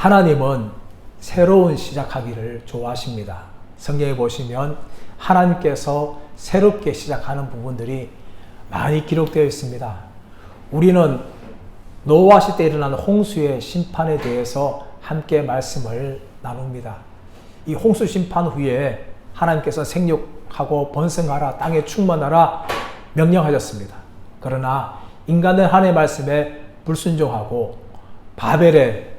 하나님은 새로운 시작하기를 좋아하십니다. 성경에 보시면 하나님께서 새롭게 시작하는 부분들이 많이 기록되어 있습니다. 우리는 노아 시대에 일어난 홍수의 심판에 대해서 함께 말씀을 나눕니다. 이 홍수 심판 후에 하나님께서 생육하고 번성하라, 땅에 충만하라 명령하셨습니다. 그러나 인간은 하나님의 말씀에 불순종하고 바벨의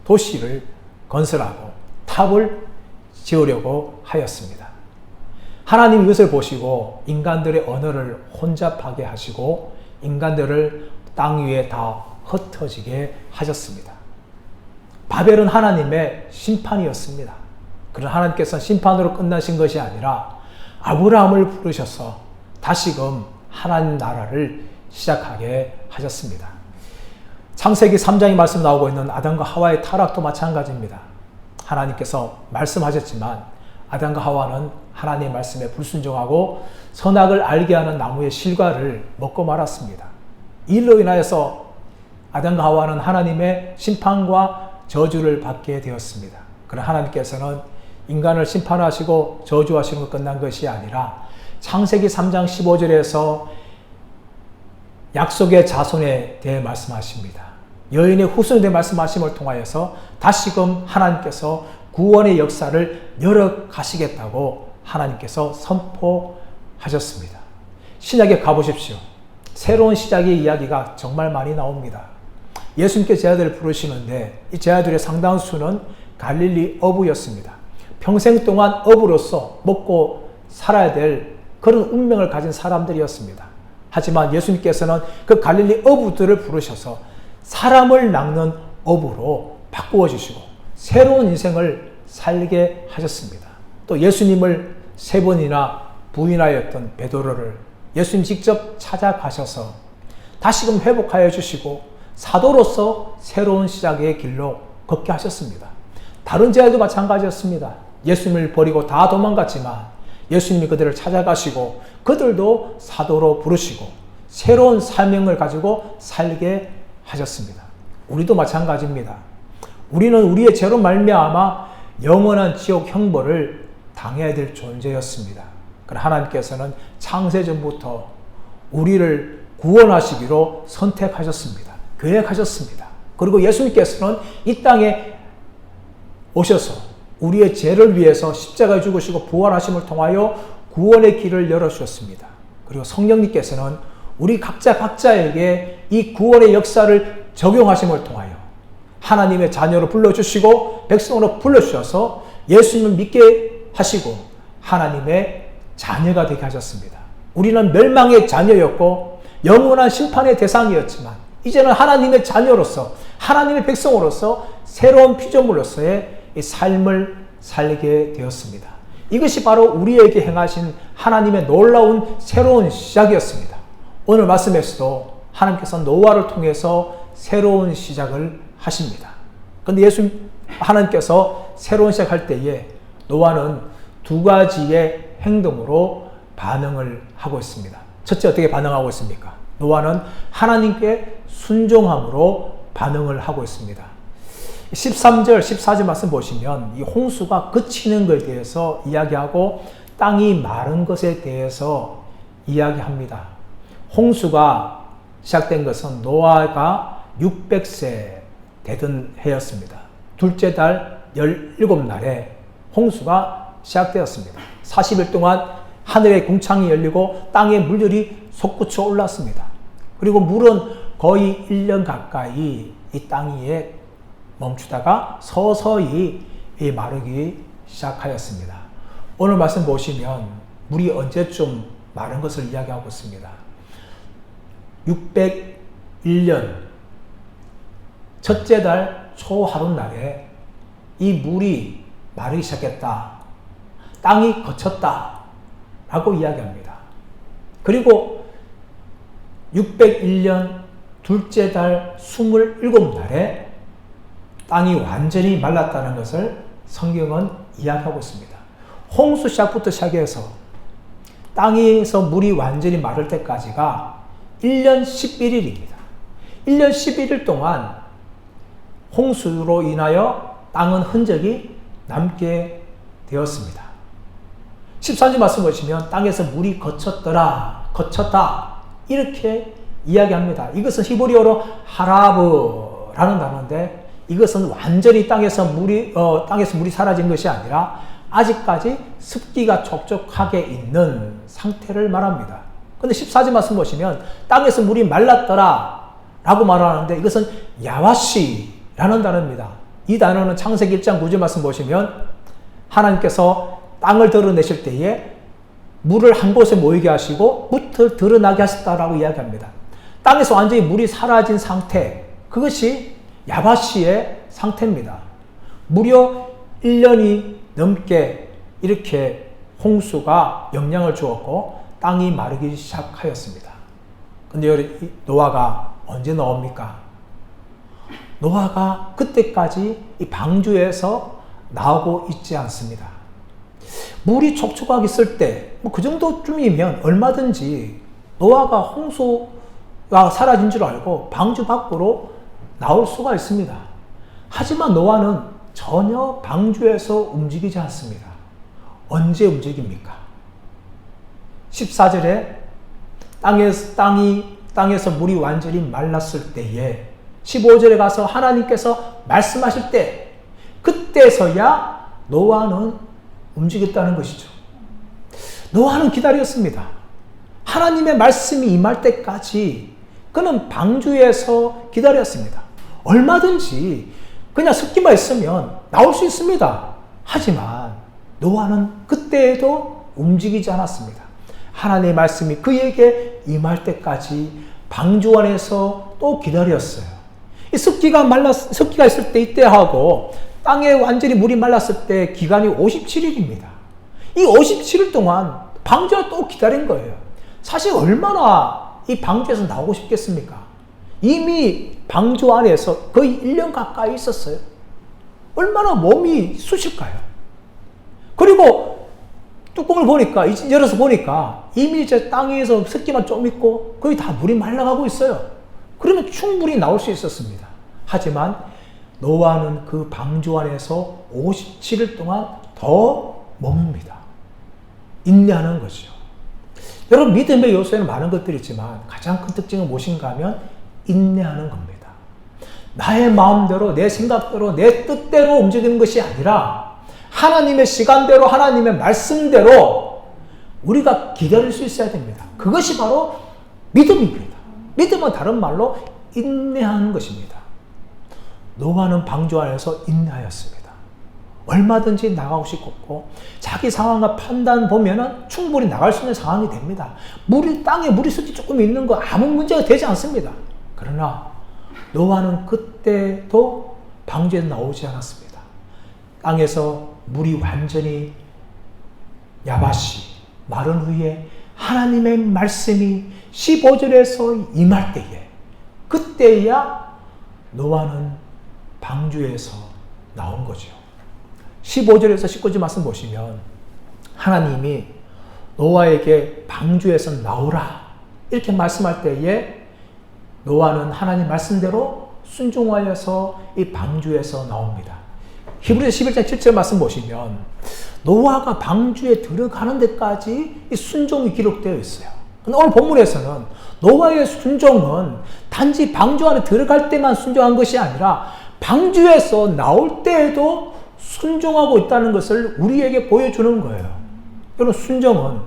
도시를 건설하고 탑을 지으려고 하였습니다. 하나님 이것을 보시고 인간들의 언어를 혼잡하게 하시고 인간들을 땅 위에 다 흩어지게 하셨습니다. 바벨은 하나님의 심판이었습니다. 그러나 하나님께서는 심판으로 끝나신 것이 아니라 아브라함을 부르셔서 다시금 하나님 나라를 시작하게 하셨습니다. 창세기 3장에 말씀 나오고 있는 아담과 하와의 타락도 마찬가지입니다. 하나님께서 말씀하셨지만 아담과 하와는 하나님의 말씀에 불순종하고 선악을 알게 하는 나무의 실과를 먹고 말았습니다. 이 일로 인하여서 아담과 하와는 하나님의 심판과 저주를 받게 되었습니다. 그러나 하나님께서는 인간을 심판하시고 저주하시는 것 끝난 것이 아니라 창세기 3장 15절에서 약속의 자손에 대해 말씀하십니다. 여인의 후손에 대해 말씀하심을 통하여서 다시금 하나님께서 구원의 역사를 열어가시겠다고 하나님께서 선포하셨습니다. 신약에 가보십시오. 새로운 시작의 이야기가 정말 많이 나옵니다. 예수님께 제자들을 부르시는데 이 제자들의 상당수는 갈릴리 어부였습니다. 평생 동안 어부로서 먹고 살아야 될 그런 운명을 가진 사람들이었습니다. 하지만 예수님께서는 그 갈릴리 어부들을 부르셔서 사람을 낚는 어부로 바꾸어 주시고 새로운 인생을 살게 하셨습니다. 또 예수님을 3번이나 부인하였던 베드로를 예수님 직접 찾아가셔서 다시금 회복하여 주시고 사도로서 새로운 시작의 길로 걷게 하셨습니다. 다른 제자도 마찬가지였습니다. 예수님을 버리고 다 도망갔지만 예수님이 그들을 찾아가시고 그들도 사도로 부르시고 새로운 사명을 가지고 살게 하셨습니다. 우리도 마찬가지입니다. 우리는 우리의 죄로 말미암아 영원한 지옥 형벌을 당해야 될 존재였습니다. 그러나 하나님께서는 창세전부터 우리를 구원하시기로 선택하셨습니다. 계획하셨습니다. 그리고 예수님께서는 이 땅에 오셔서 우리의 죄를 위해서 십자가에 죽으시고 부활하심을 통하여 구원의 길을 열어주셨습니다. 그리고 성령님께서는 우리 각자에게 이 구원의 역사를 적용하심을 통하여 하나님의 자녀로 불러주시고 백성으로 불러주셔서 예수님을 믿게 하시고 하나님의 자녀가 되게 하셨습니다. 우리는 멸망의 자녀였고 영원한 심판의 대상이었지만 이제는 하나님의 자녀로서 하나님의 백성으로서 새로운 피조물로서의 이 삶을 살게 되었습니다. 이것이 바로 우리에게 행하신 하나님의 놀라운 새로운 시작이었습니다. 오늘 말씀에서도 하나님께서 노아를 통해서 새로운 시작을 하십니다. 그런데 하나님께서 새로운 시작할 때에 노아는 2가지의 행동으로 반응을 하고 있습니다. 첫째, 어떻게 반응하고 있습니까? 노아는 하나님께 순종함으로 반응을 하고 있습니다. 13절, 14절 말씀 보시면 이 홍수가 그치는 것에 대해서 이야기하고 땅이 마른 것에 대해서 이야기합니다. 홍수가 시작된 것은 노아가 600세 되던 해였습니다. 둘째 달 17날에 홍수가 시작되었습니다. 40일 동안 하늘의 궁창이 열리고 땅에 물들이 솟구쳐 올랐습니다. 그리고 물은 거의 1년 가까이 이 땅 위에 멈추다가 서서히 마르기 시작하였습니다. 오늘 말씀 보시면 물이 언제쯤 마른 것을 이야기하고 있습니다. 601년 첫째 달 초하룻날에 이 물이 마르기 시작했다. 땅이 거쳤다. 라고 이야기합니다. 그리고 601년 둘째 달 27날에 땅이 완전히 말랐다는 것을 성경은 이야기하고 있습니다. 홍수 시작부터 시작해서 땅에서 물이 완전히 마를 때까지가 1년 11일입니다. 1년 11일 동안 홍수로 인하여 땅은 흔적이 남게 되었습니다. 13절 말씀 보시면 땅에서 물이 거쳤다 이렇게 이야기합니다. 이것은 히브리어로 하라브라는 단어인데 이것은 완전히 땅에서 물이 사라진 것이 아니라 아직까지 습기가 촉촉하게 있는 상태를 말합니다. 근데 14절 말씀 보시면 땅에서 물이 말랐더라 라고 말하는데 이것은 야와시라는 단어입니다. 이 단어는 창세기 1장 9절 말씀 보시면 하나님께서 땅을 드러내실 때에 물을 한 곳에 모이게 하시고 뭇을 드러나게 하셨다라고 이야기합니다. 땅에서 완전히 물이 사라진 상태, 그것이 야바시의 상태입니다. 무려 1년이 넘게 이렇게 홍수가 영향을 주었고 땅이 마르기 시작하였습니다. 근데 노아가 언제 나옵니까? 노아가 그때까지 이 방주에서 나오고 있지 않습니다. 물이 촉촉하게 있을 때 그 정도쯤이면 얼마든지 노아가 홍수가 사라진 줄 알고 방주 밖으로 나올 수가 있습니다. 하지만 노아는 전혀 방주에서 움직이지 않습니다. 언제 움직입니까? 14절에 땅에서 물이 완전히 말랐을 때에 15절에 가서 하나님께서 말씀하실 때 그때서야 노아는 움직였다는 것이죠. 노아는 기다렸습니다. 하나님의 말씀이 임할 때까지 그는 방주에서 기다렸습니다. 얼마든지 그냥 습기만 있으면 나올 수 있습니다. 하지만 노아는 그때에도 움직이지 않았습니다. 하나님의 말씀이 그에게 임할 때까지 방주 안에서 또 기다렸어요. 이 습기가 있을 때 이때 하고 땅에 완전히 물이 말랐을 때 기간이 57일입니다. 이 57일 동안 방주에 또 기다린 거예요. 사실 얼마나 이 방주에서 나오고 싶겠습니까? 이미 방주 안에서 거의 1년 가까이 있었어요. 얼마나 몸이 쑤실까요? 그리고 뚜껑을 보니까, 열어서 보니까 이미 이제 땅에서 습기만 좀 있고 거의 다 물이 말라가고 있어요. 그러면 충분히 나올 수 있었습니다. 하지만 노아는 그 방주 안에서 57일 동안 더 머뭅니다. 인내하는 것이죠. 여러분, 믿음의 요소에는 많은 것들이 있지만 가장 큰 특징은 무엇인가 하면 인내하는 겁니다. 나의 마음대로, 내 생각대로, 내 뜻대로 움직이는 것이 아니라 하나님의 시간대로, 하나님의 말씀대로 우리가 기다릴 수 있어야 됩니다. 그것이 바로 믿음입니다. 믿음은 다른 말로 인내하는 것입니다. 노아는 방주 안에서 인내하였습니다. 얼마든지 나가고 싶고 자기 상황과 판단 보면은 충분히 나갈 수 있는 상황이 됩니다. 땅에 물이 습기 조금 있는 거 아무 문제가 되지 않습니다. 그러나 노아는 그때도 방주에서 나오지 않았습니다. 땅에서 물이 완전히 야바시 마른 후에 하나님의 말씀이 15절에서 임할 때에 그때야 노아는 방주에서 나온 거죠. 15절에서 19절 말씀 보시면 하나님이 노아에게 방주에서 나오라 이렇게 말씀할 때에 노아는 하나님 말씀대로 순종하여서 이 방주에서 나옵니다. 히브리서 11장 7절 말씀 보시면 노아가 방주에 들어가는 데까지 이 순종이 기록되어 있어요. 오늘 본문에서는 노아의 순종은 단지 방주 안에 들어갈 때만 순종한 것이 아니라 방주에서 나올 때에도 순종하고 있다는 것을 우리에게 보여주는 거예요. 여러분, 순종은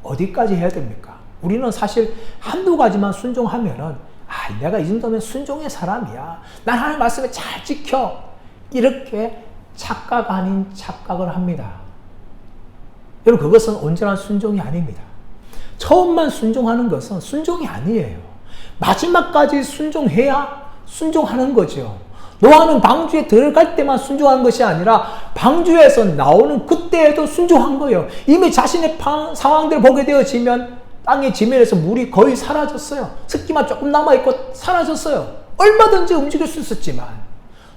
어디까지 해야 됩니까? 우리는 사실 한두 가지만 순종하면은 내가 이 정도면 순종의 사람이야. 난 하나님 말씀에 잘 지켜. 이렇게 착각 아닌 착각을 합니다. 여러분, 그것은 온전한 순종이 아닙니다. 처음만 순종하는 것은 순종이 아니에요. 마지막까지 순종해야 순종하는 거죠. 노아는 방주에 들어갈 때만 순종한 것이 아니라 방주에서 나오는 그때에도 순종한 거예요. 이미 자신의 상황들을 보게 되어지면 땅의 지면에서 물이 거의 사라졌어요. 습기만 조금 남아있고 사라졌어요. 얼마든지 움직일 수 있었지만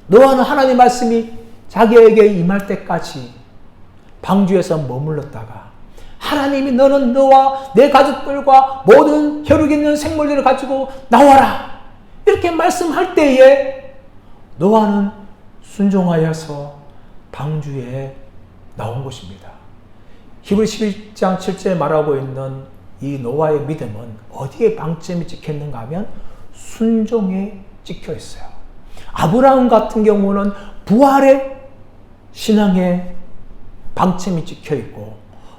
노아는 하나님 말씀이 자기에게 임할 때까지 방주에서 머물렀다가 하나님이 너는 너와 내 가족들과 모든 혈육 있는 생물들을 가지고 나와라 이렇게 말씀할 때에 노아는 순종하여서 방주에 나온 것입니다. 히브리 11장 7절에 말하고 있는 이 노아의 믿음은 어디에 방점이 찍혔는가 하면 순종에 찍혀 있어요. 아브라함 같은 경우는 부활의 신앙에 방점이 찍혀 있고,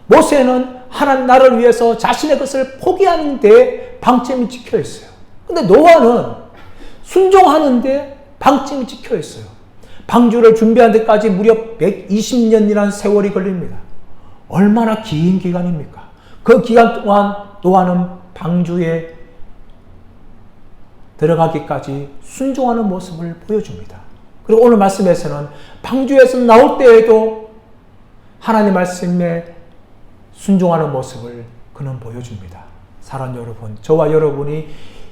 모세는 하나님 나라를 위해서 자신의 것을 포기하는 데 방점이 찍혀 있어요. 근데 노아는 순종하는데 방점이 찍혀 있어요. 방주를 준비하는 데까지 무려 120년이라는 세월이 걸립니다. 얼마나 긴 기간입니까? 그 기간 동안 노아는 방주에 들어가기까지 순종하는 모습을 보여줍니다. 그리고 오늘 말씀에서는 방주에서 나올 때에도 하나님의 말씀에 순종하는 모습을 그는 보여줍니다. 사랑하는 여러분, 저와 여러분이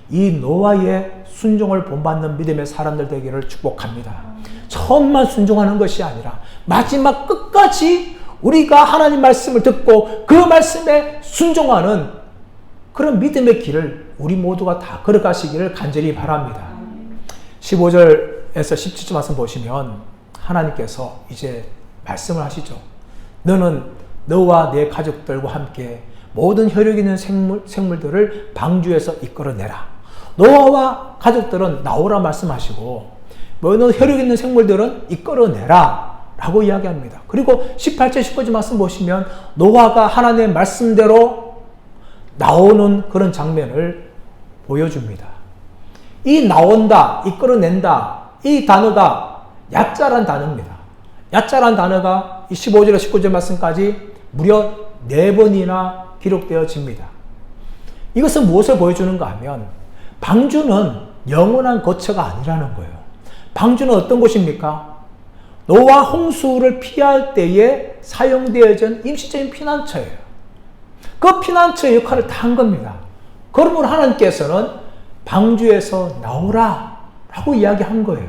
이 노아의 순종을 본받는 믿음의 사람들 되기를 축복합니다. 처음만 순종하는 것이 아니라 마지막 끝까지 우리가 하나님 말씀을 듣고 그 말씀에 순종하는 그런 믿음의 길을 우리 모두가 다 걸어가시기를 간절히 바랍니다. 15절에서 17절 말씀 보시면 하나님께서 이제 말씀을 하시죠. 너는 너와 내 가족들과 함께 모든 혈육 있는 생물들을 방주에서 이끌어내라. 노아와 가족들은 나오라 말씀하시고, 모든 혈육 있는 생물들은 이끌어내라 라고 이야기합니다. 그리고 18절 19절 말씀 보시면 노아가 하나님의 말씀대로 나오는 그런 장면을 보여줍니다. 이 나온다, 이끌어낸다, 이 단어가 야자란 단어입니다. 야자란 단어가 15절에서 19절 말씀까지 무려 4번이나 기록되어집니다. 이것은 무엇을 보여주는가 하면 방주는 영원한 거처가 아니라는 거예요. 방주는 어떤 곳입니까? 노아 홍수를 피할 때에 사용되어진 임시적인 피난처예요. 그 피난처의 역할을 다 한 겁니다. 그러므로 하나님께서는 방주에서 나오라 라고 이야기한 거예요.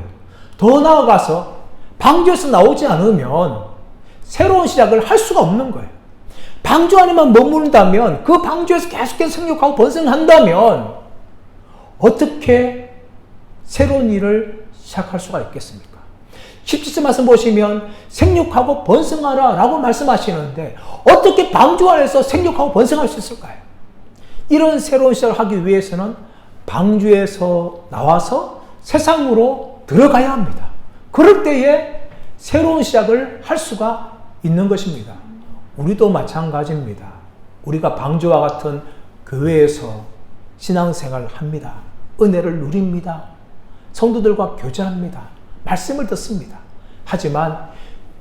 더 나아가서 방주에서 나오지 않으면 새로운 시작을 할 수가 없는 거예요. 방주 안에만 머무른다면, 그 방주에서 계속해서 생육하고 번성한다면 어떻게 새로운 일을 시작할 수가 있겠습니까? 17절 말씀 보시면 생육하고 번성하라 라고 말씀하시는데 어떻게 방주 안에서 생육하고 번성할 수 있을까요? 이런 새로운 시작을 하기 위해서는 방주에서 나와서 세상으로 들어가야 합니다. 그럴 때에 새로운 시작을 할 수가 있는 것입니다. 우리도 마찬가지입니다. 우리가 방주와 같은 교회에서 신앙생활을 합니다. 은혜를 누립니다. 성도들과 교제합니다. 말씀을 듣습니다. 하지만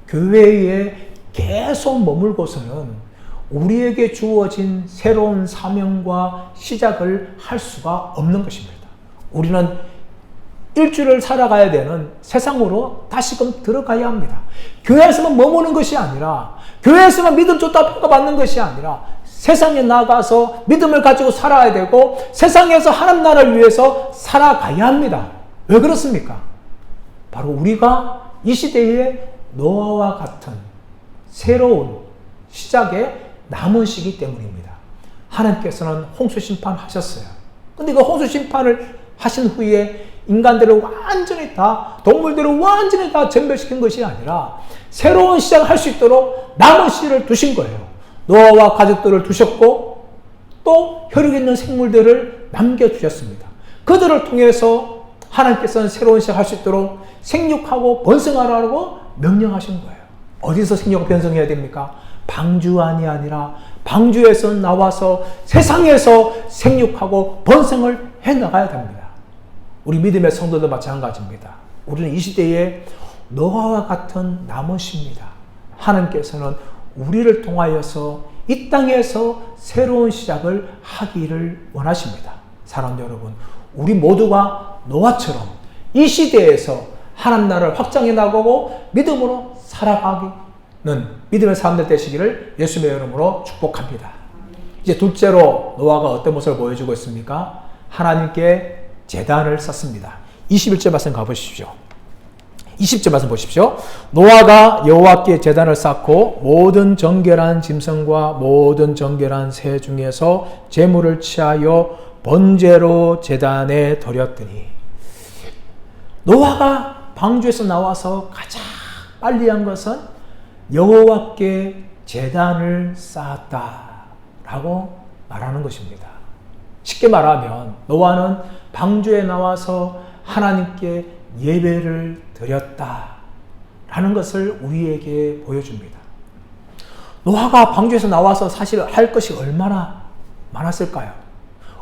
교회에 계속 머물고서는 우리에게 주어진 새로운 사명과 시작을 할 수가 없는 것입니다. 우리는 일주를 살아가야 되는 세상으로 다시금 들어가야 합니다. 교회에서만 머무는 것이 아니라, 교회에서만 믿음 좋다 평가받는 것이 아니라 세상에 나가서 믿음을 가지고 살아야 되고 세상에서 하나님 나라를 위해서 살아가야 합니다. 왜 그렇습니까? 바로 우리가 이 시대에 노아와 같은 새로운 시작에 남은 시기 때문입니다. 하나님께서는 홍수 심판하셨어요. 근데 그 홍수 심판을 하신 후에 인간들을 완전히 다, 동물들을 완전히 다 전멸시킨 것이 아니라 새로운 시작을 할 수 있도록 남은 시를 두신 거예요. 노아와 가족들을 두셨고 또 혈육 있는 생물들을 남겨두셨습니다. 그들을 통해서 하나님께서는 새로운 시작을 할 수 있도록 생육하고 번성하라고 명령하신 거예요. 어디서 생육하고 번성해야 됩니까? 방주 안이 아니라 방주에서 나와서 세상에서 생육하고 번성을 해나가야 됩니다. 우리 믿음의 성도도 마찬가지입니다. 우리는 이 시대에 노아와 같은 나무십니다. 하나님께서는 우리를 통하여서 이 땅에서 새로운 시작을 하기를 원하십니다. 사랑하는 여러분, 우리 모두가 노아처럼 이 시대에서 하나님 나라를 확장해 나가고 믿음으로 살아가기는 믿음의 사람들 되시기를 예수님의 이름으로 축복합니다. 이제 둘째로 노아가 어떤 모습을 보여주고 있습니까? 하나님께 제단을 쌓습니다. 21절 말씀 가보십시오. 20절 말씀 보십시오. 노아가 여호와께 제단을 쌓고 모든 정결한 짐승과 모든 정결한 새 중에서 제물을 취하여 번제로 제단에 드렸더니, 노아가 방주에서 나와서 가장 빨리 한 것은 여호와께 제단을 쌓았다라고 말하는 것입니다. 쉽게 말하면 노아는 방주에 나와서 하나님께 예배를 드렸다라는 것을 우리에게 보여줍니다. 노아가 방주에서 나와서 사실 할 것이 얼마나 많았을까요?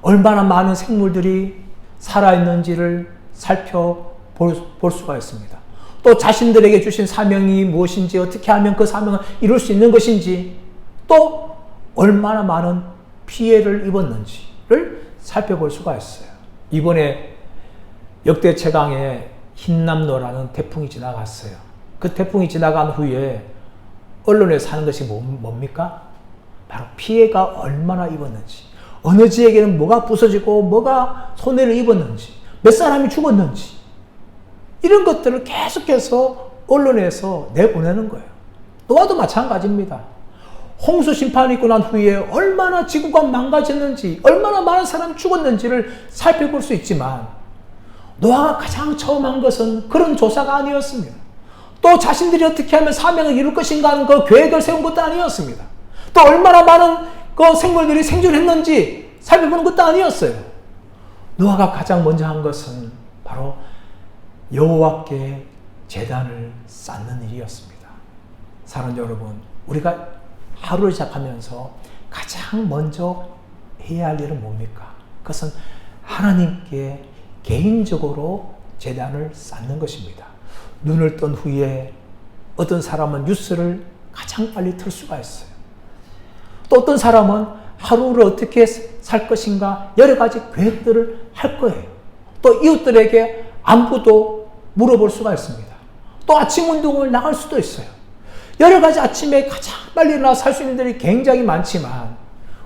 얼마나 많은 생물들이 살아있는지를 살펴볼 수가 있습니다. 또 자신들에게 주신 사명이 무엇인지, 어떻게 하면 그 사명을 이룰 수 있는 것인지, 또 얼마나 많은 피해를 입었는지를 살펴볼 수가 있어요. 이번에 역대 최강의 흰남노라는 태풍이 지나갔어요. 그 태풍이 지나간 후에 언론에서 하는 것이 뭡니까? 바로 피해가 얼마나 입었는지, 어느 지역에는 뭐가 부서지고 뭐가 손해를 입었는지, 몇 사람이 죽었는지, 이런 것들을 계속해서 언론에서 내보내는 거예요. 노아도 마찬가지입니다. 홍수 심판이 있고 난 후에 얼마나 지구가 망가졌는지, 얼마나 많은 사람이 죽었는지를 살펴볼 수 있지만 노아가 가장 처음 한 것은 그런 조사가 아니었습니다. 또 자신들이 어떻게 하면 사명을 이룰 것인가 하는 그 계획을 세운 것도 아니었습니다. 또 얼마나 많은 그 생물들이 생존했는지 살펴보는 것도 아니었어요. 노아가 가장 먼저 한 것은 바로 여호와께 제단을 쌓는 일이었습니다. 사랑하는 여러분, 우리가 하루를 시작하면서 가장 먼저 해야 할 일은 뭡니까? 그것은 하나님께 개인적으로 제단을 쌓는 것입니다. 눈을 뜬 후에 어떤 사람은 뉴스를 가장 빨리 틀 수가 있어요. 또 어떤 사람은 하루를 어떻게 살 것인가 여러 가지 계획들을 할 거예요. 또 이웃들에게 안부도 물어볼 수가 있습니다. 또 아침 운동을 나갈 수도 있어요. 여러 가지 아침에 가장 빨리 일어나서 살 수 있는 일이 굉장히 많지만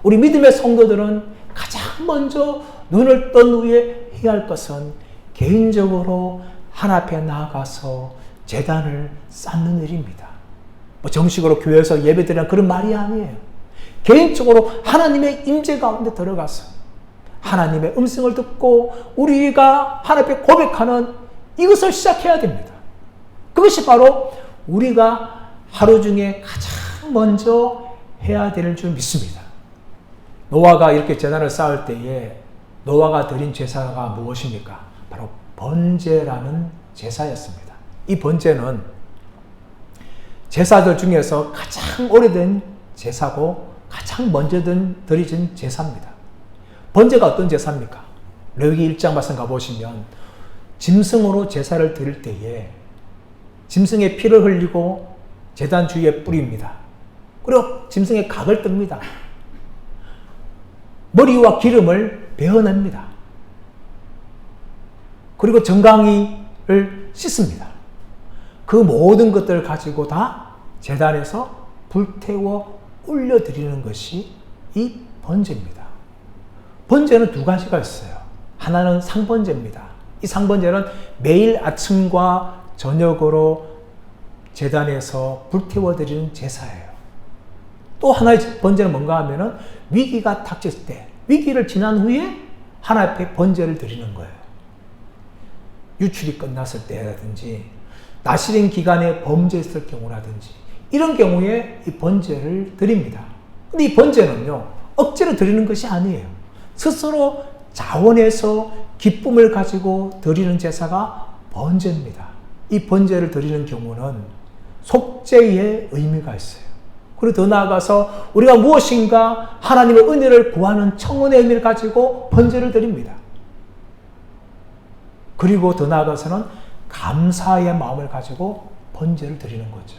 우리 믿음의 성도들은 가장 먼저 눈을 뜬 후에 해야 할 것은 개인적으로 하나님 앞에 나아가서 제단을 쌓는 일입니다. 뭐 정식으로 교회에서 예배드리는 그런 말이 아니에요. 개인적으로 하나님의 임재 가운데 들어가서 하나님의 음성을 듣고 우리가 하나님 앞에 고백하는 이것을 시작해야 됩니다. 그것이 바로 우리가 하루 중에 가장 먼저 해야 될 줄 믿습니다. 노아가 이렇게 제단을 쌓을 때에 노아가 드린 제사가 무엇입니까? 바로 번제라는 제사였습니다. 이 번제는 제사들 중에서 가장 오래된 제사고 가장 먼저 드려진 제사입니다. 번제가 어떤 제사입니까? 레위기 1장 말씀 가보시면 짐승으로 제사를 드릴 때에 짐승의 피를 흘리고 제단 주위에 뿌립니다. 그리고 짐승의 각을 뜹니다. 머리와 기름을 베어냅니다. 그리고 정강이를 씻습니다. 그 모든 것들을 가지고 다 제단에서 불태워 올려드리는 것이 이 번제입니다. 번제는 두 가지가 있어요. 하나는 상번제입니다. 이 상번제는 매일 아침과 저녁으로 제단에서 불태워 드리는 제사예요. 또 하나의 번제는 뭔가 하면은 위기가 닥쳤을 때, 위기를 지난 후에 하나님 앞에 번제를 드리는 거예요. 유출이 끝났을 때라든지, 나시린 기간에 범죄했을 경우라든지, 이런 경우에 이 번제를 드립니다. 근데 이 번제는요, 억지로 드리는 것이 아니에요. 스스로 자원해서 기쁨을 가지고 드리는 제사가 번제입니다. 이 번제를 드리는 경우는 속죄의 의미가 있어요. 그리고 더 나아가서 우리가 무엇인가 하나님의 은혜를 구하는 청원의 의미를 가지고 번제를 드립니다. 그리고 더 나아가서는 감사의 마음을 가지고 번제를 드리는 거죠.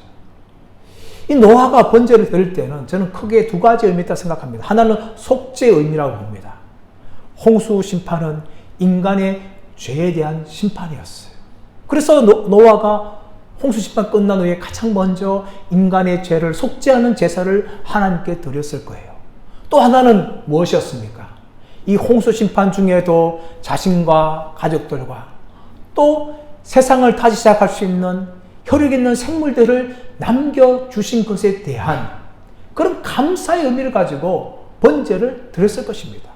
이 노아가 번제를 드릴 때는 저는 크게 두 가지 의미가 있다고 생각합니다. 하나는 속죄의 의미라고 봅니다. 홍수 심판은 인간의 죄에 대한 심판이었어요. 그래서 노아가 홍수 심판 끝난 후에 가장 먼저 인간의 죄를 속죄하는 제사를 하나님께 드렸을 거예요. 또 하나는 무엇이었습니까? 이 홍수 심판 중에도 자신과 가족들과 또 세상을 다시 시작할 수 있는 혈육 있는 생물들을 남겨주신 것에 대한 그런 감사의 의미를 가지고 번제를 드렸을 것입니다.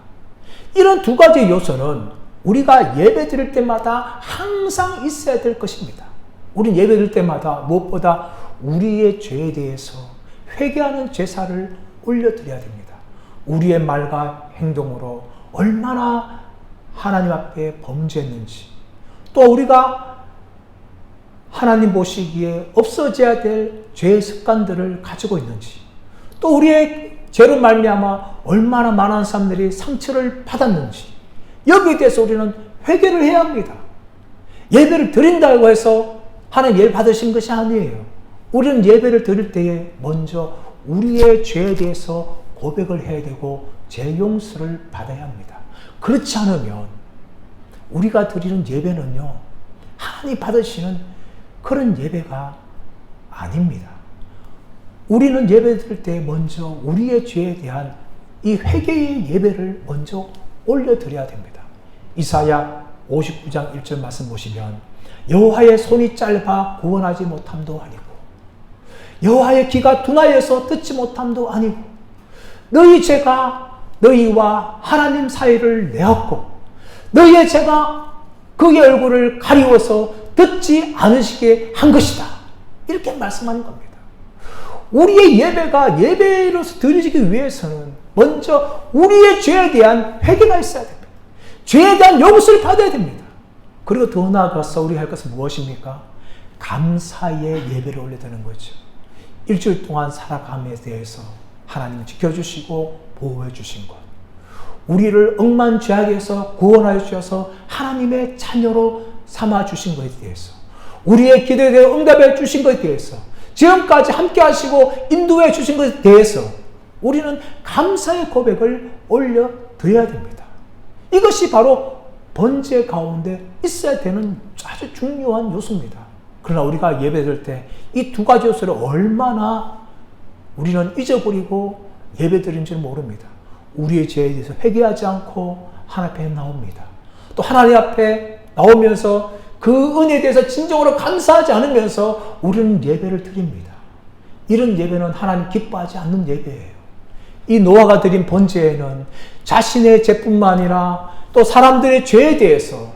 이런 두 가지 요소는 우리가 예배 드릴 때마다 항상 있어야 될 것입니다. 우린 예배드릴 때마다 무엇보다 우리의 죄에 대해서 회개하는 제사를 올려드려야 됩니다. 우리의 말과 행동으로 얼마나 하나님 앞에 범죄했는지, 또 우리가 하나님 보시기에 없어져야 될 죄의 습관들을 가지고 있는지, 또 우리의 죄로 말미암아 얼마나 많은 사람들이 상처를 받았는지, 여기에 대해서 우리는 회개를 해야 합니다. 예배를 드린다고 해서 하나님 예배 받으신 것이 아니에요. 우리는 예배를 드릴 때에 먼저 우리의 죄에 대해서 고백을 해야 되고 죄 용서를 받아야 합니다. 그렇지 않으면 우리가 드리는 예배는요, 하나님 받으시는 그런 예배가 아닙니다. 우리는 예배 드릴 때 먼저 우리의 죄에 대한 이 회개의 예배를 먼저 올려드려야 됩니다. 이사야 59장 1절 말씀 보시면 여호와의 손이 짧아 구원하지 못함도 아니고 여호와의 귀가 둔하여서 듣지 못함도 아니고 너희 죄가 너희와 하나님 사이를 내었고 너희의 죄가 그의 얼굴을 가리워서 듣지 않으시게 한 것이다. 이렇게 말씀하는 겁니다. 우리의 예배가 예배로서 드리기 위해서는 먼저 우리의 죄에 대한 회개가 있어야 됩니다. 죄에 대한 용서를 받아야 됩니다. 그리고 더 나아가서 우리가 할 것은 무엇입니까? 감사의 예배를 올려드리는 거죠. 일주일 동안 살아감에 대해서 하나님이 지켜주시고 보호해 주신 것, 우리를 억만죄악에서 구원하여 주셔서 하나님의 자녀로 삼아 주신 것에 대해서, 우리의 기도에 대해 응답해 주신 것에 대해서, 지금까지 함께 하시고 인도해 주신 것에 대해서 우리는 감사의 고백을 올려드려야 됩니다. 이것이 바로 번제 가운데 있어야 되는 아주 중요한 요소입니다. 그러나 우리가 예배드릴 때 이 두 가지 요소를 얼마나 우리는 잊어버리고 예배드리는지를 모릅니다. 우리의 죄에 대해서 회개하지 않고 하나님 앞에 나옵니다. 또 하나님 앞에 나오면서 그 은혜에 대해서 진정으로 감사하지 않으면서 우리는 예배를 드립니다. 이런 예배는 하나님 기뻐하지 않는 예배예요. 이 노아가 드린 번제에는 자신의 죄뿐만 아니라 또 사람들의 죄에 대해서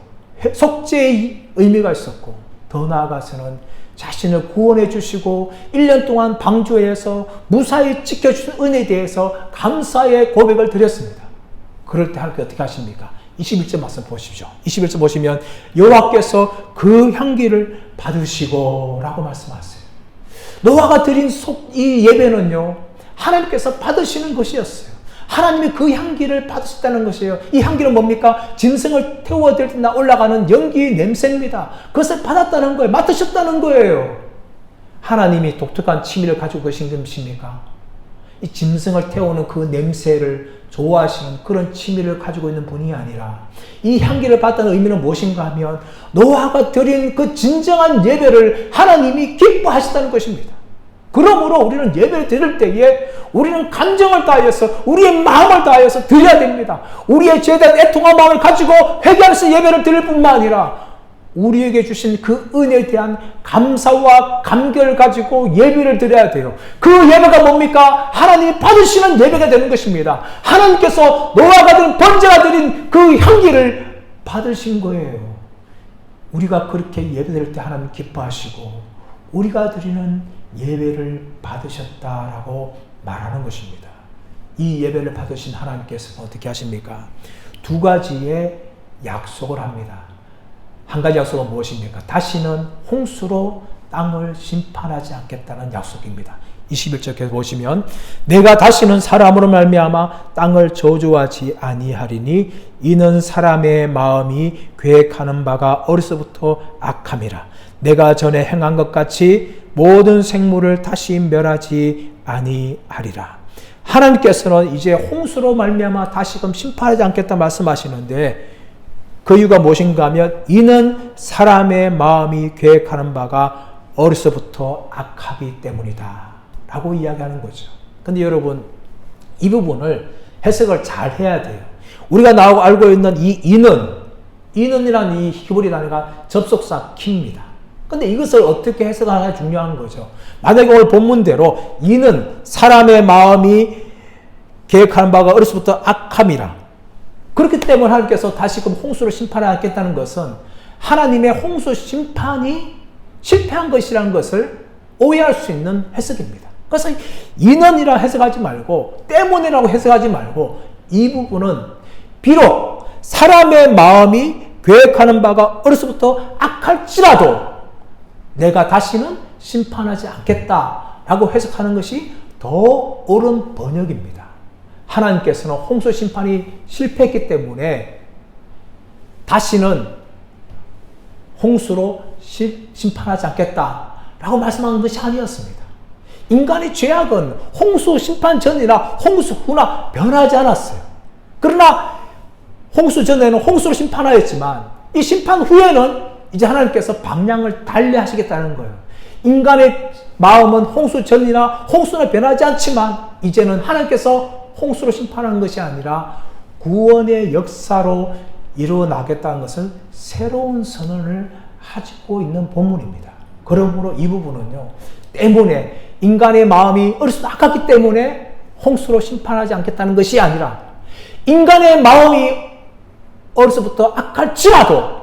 속죄의 의미가 있었고, 더 나아가서는 자신을 구원해 주시고 1년 동안 방주에서 무사히 지켜주신 은혜에 대해서 감사의 고백을 드렸습니다. 그럴 때 하나님께 어떻게 하십니까? 21절 말씀 보십시오. 21절 보시면 여호와께서 그 향기를 받으시고 라고 말씀하세요. 노아가 드린 이 예배는요, 하나님께서 받으시는 것이었어요. 하나님이 그 향기를 받으셨다는 것이에요. 이 향기는 뭡니까? 짐승을 태워드릴 때 올라가는 연기 냄새입니다. 그것을 받았다는 거예요. 맡으셨다는 거예요. 하나님이 독특한 취미를 가지고 계신 것입니까? 이 짐승을 태우는 그 냄새를 좋아하시는 그런 취미를 가지고 있는 분이 아니라 이 향기를 받다는 의미는 무엇인가 하면 노아가 드린 그 진정한 예배를 하나님이 기뻐하셨다는 것입니다. 그러므로 우리는 예배를 드릴 때에 우리는 감정을 다하여서 우리의 마음을 다하여서 드려야 됩니다. 우리의 죄에 대한 애통한 마음을 가지고 회개하면서 예배를 드릴 뿐만 아니라 우리에게 주신 그 은혜에 대한 감사와 감격을 가지고 예배를 드려야 돼요. 그 예배가 뭡니까? 하나님이 받으시는 예배가 되는 것입니다. 하나님께서 노아가 드린 번제가 드린 그 향기를 받으신 거예요. 우리가 그렇게 예배 드릴 때 하나님 기뻐하시고 우리가 드리는 예배를 받으셨다라고 말하는 것입니다. 이 예배를 받으신 하나님께서는 어떻게 하십니까? 두 가지의 약속을 합니다. 한 가지 약속은 무엇입니까? 다시는 홍수로 땅을 심판하지 않겠다는 약속입니다. 21절 계속 보시면 내가 다시는 사람으로 말미암아 땅을 저주하지 아니하리니 이는 사람의 마음이 계획하는 바가 어려서부터 악함이라. 내가 전에 행한 것 같이 모든 생물을 다시 멸하지 아니하리라. 하나님께서는 이제 홍수로 말미암아 다시금 심판하지 않겠다 말씀하시는데 그 이유가 무엇인가 하면 이는 사람의 마음이 계획하는 바가 어려서부터 악하기 때문이다 라고 이야기하는 거죠. 근데 여러분, 이 부분을 해석을 잘 해야 돼요. 우리가 알고 있는 이 이는이라는 이 히브리 단어가 접속사 키입니다. 근데 이것을 어떻게 해석하느냐 중요한 거죠. 만약에 오늘 본문대로 이는 사람의 마음이 계획하는 바가 어려서부터 악함이라. 그렇기 때문에 하나님께서 다시금 홍수를 심판하겠다는 것은 하나님의 홍수 심판이 실패한 것이라는 것을 오해할 수 있는 해석입니다. 그래서 인원이라 해석하지 말고 때문에라고 해석하지 말고 이 부분은 비록 사람의 마음이 계획하는 바가 어려서부터 악할지라도 내가 다시는 심판하지 않겠다라고 해석하는 것이 더 옳은 번역입니다. 하나님께서는 홍수 심판이 실패했기 때문에 다시는 홍수로 심판하지 않겠다라고 말씀하는 것이 아니었습니다. 인간의 죄악은 홍수 심판 전이나 홍수 후나 변하지 않았어요. 그러나 홍수 전에는 홍수로 심판하였지만 이 심판 후에는 이제 하나님께서 방향을 달리하시겠다는 거예요. 인간의 마음은 홍수 전이나 홍수나 변하지 않지만 이제는 하나님께서 홍수로 심판하는 것이 아니라 구원의 역사로 이루어나겠다는 것을 새로운 선언을 가지고 있는 본문입니다. 그러므로 이 부분은요, 때문에 인간의 마음이 어려서 아깝기 때문에 홍수로 심판하지 않겠다는 것이 아니라 인간의 마음이 어려서부터 악할지라도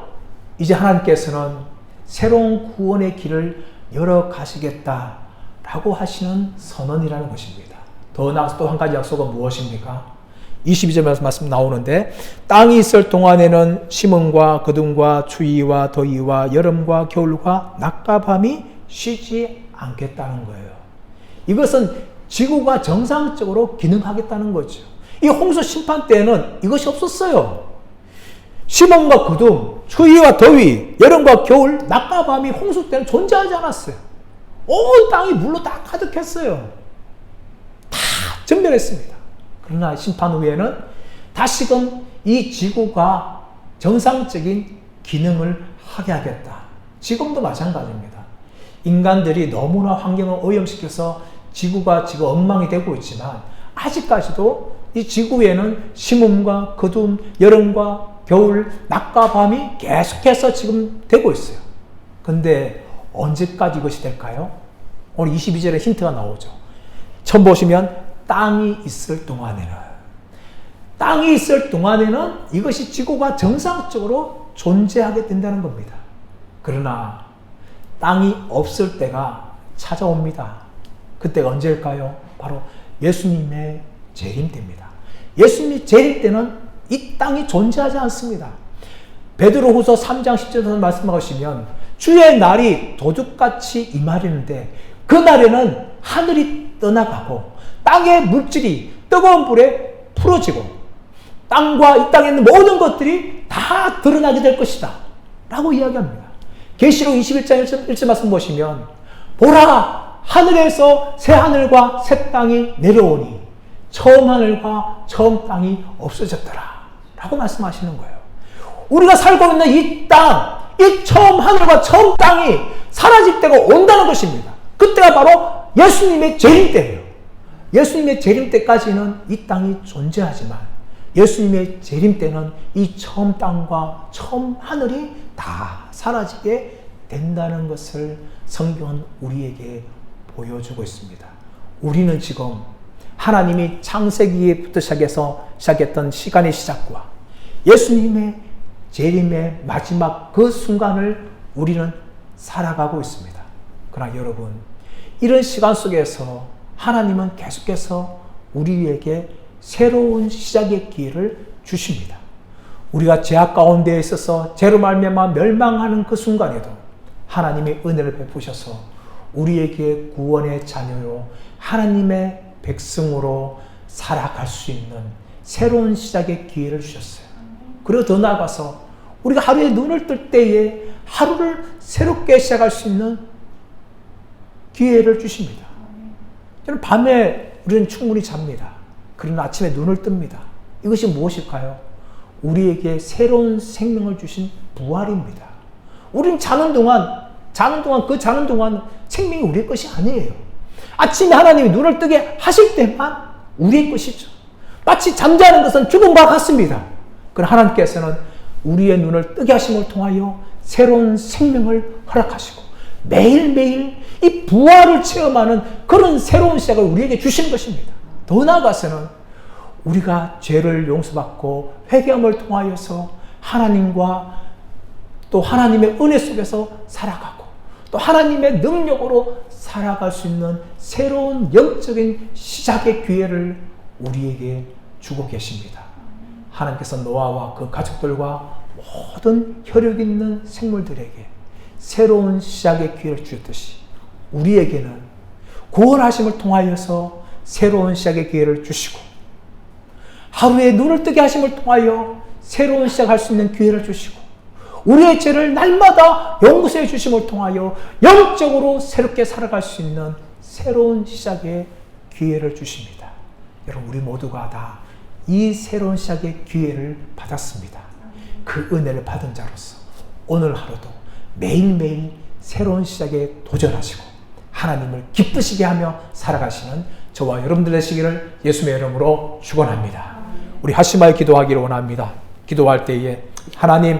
이제 하나님께서는 새로운 구원의 길을 열어 가시겠다라고 하시는 선언이라는 것입니다. 더 나아가서 또 한 가지 약속은 무엇입니까? 22절에서 말씀 나오는데 땅이 있을 동안에는 심음과 거둠과 추위와 더위와 여름과 겨울과 낮과 밤이 쉬지 않겠다는 거예요. 이것은 지구가 정상적으로 기능하겠다는 거죠. 이 홍수 심판 때에는 이것이 없었어요. 심음과 거둠, 추위와 더위, 여름과 겨울, 낮과 밤이 홍수 때는 존재하지 않았어요. 온 땅이 물로 다 가득했어요. 다 전멸했습니다. 그러나 심판 후에는 다시금 이 지구가 정상적인 기능을 하게 하겠다. 지금도 마찬가지입니다. 인간들이 너무나 환경을 오염시켜서 지구가 지금 엉망이 되고 있지만 아직까지도 이 지구에는 심음과 거둠, 여름과 겨울, 낮과 밤이 계속해서 지금 되고 있어요. 근데 언제까지 이것이 될까요? 오늘 22절에 힌트가 나오죠. 처음 보시면 땅이 있을 동안에는 이것이 지구가 정상적으로 존재하게 된다는 겁니다. 그러나 땅이 없을 때가 찾아옵니다. 그때가 언제일까요? 바로 예수님의 재림 때입니다. 예수님의 재림 때는 이 땅이 존재하지 않습니다. 베드로후서 3장 10절에서 말씀하시면 주의 날이 도둑같이 임하리는데 그 날에는 하늘이 떠나가고 땅의 물질이 뜨거운 불에 풀어지고 땅과 이 땅에 있는 모든 것들이 다 드러나게 될 것이다 라고 이야기합니다. 계시록 21장 1절 말씀 보시면 보라 하늘에서 새 하늘과 새 땅이 내려오니 처음 하늘과 처음 땅이 없어졌더라 라고 말씀하시는 거예요. 우리가 살고 있는 이 땅, 이 처음 하늘과 처음 땅이 사라질 때가 온다는 것입니다. 그때가 바로 예수님의 재림 때예요. 예수님의 재림 때까지는 이 땅이 존재하지만 예수님의 재림 때는 이 처음 땅과 처음 하늘이 다 사라지게 된다는 것을 성경은 우리에게 보여주고 있습니다. 우리는 지금 하나님이 창세기부터 시작했던 시간의 시작과 예수님의 재림의 마지막 그 순간을 우리는 살아가고 있습니다. 그러나 여러분, 이런 시간 속에서 하나님은 계속해서 우리에게 새로운 시작의 기회를 주십니다. 우리가 죄악 가운데 있어서 죄로 말미암아 멸망하는 그 순간에도 하나님의 은혜를 베푸셔서 우리에게 구원의 자녀로 하나님의 백성으로 살아갈 수 있는 새로운 시작의 기회를 주셨어요. 그리고 더 나아가서 우리가 하루에 눈을 뜰 때에 하루를 새롭게 시작할 수 있는 기회를 주십니다. 저는 밤에 우리는 충분히 잡니다. 그러나 아침에 눈을 뜹니다. 이것이 무엇일까요? 우리에게 새로운 생명을 주신 부활입니다. 우리는 자는 동안 생명이 우리의 것이 아니에요. 아침에 하나님이 눈을 뜨게 하실 때만 우리의 것이죠. 마치 잠자는 것은 죽음과 같습니다. 그러나 하나님께서는 우리의 눈을 뜨게 하심을 통하여 새로운 생명을 허락하시고 매일매일 이 부활을 체험하는 그런 새로운 시작을 우리에게 주신 것입니다. 더 나아가서는 우리가 죄를 용서받고 회개함을 통하여서 하나님과 또 하나님의 은혜 속에서 살아가고 또 하나님의 능력으로 살아갈 수 있는 새로운 영적인 시작의 기회를 우리에게 주고 계십니다. 하나님께서 노아와 그 가족들과 모든 혈육 있는 생물들에게 새로운 시작의 기회를 주셨듯이 우리에게는 구원하심을 통하여서 새로운 시작의 기회를 주시고 하루에 눈을 뜨게 하심을 통하여 새로운 시작할 수 있는 기회를 주시고 우리의 죄를 날마다 용서해 주심을 통하여 영적으로 새롭게 살아갈 수 있는 새로운 시작의 기회를 주십니다. 여러분, 우리 모두가 다 이 새로운 시작의 기회를 받았습니다. 그 은혜를 받은 자로서 오늘 하루도 매일매일 새로운 시작에 도전하시고 하나님을 기쁘시게 하며 살아가시는 저와 여러분들 되시기를 예수님의 이름으로 축원합니다. 우리 합심하여 기도하기를 원합니다. 기도할 때에 하나님,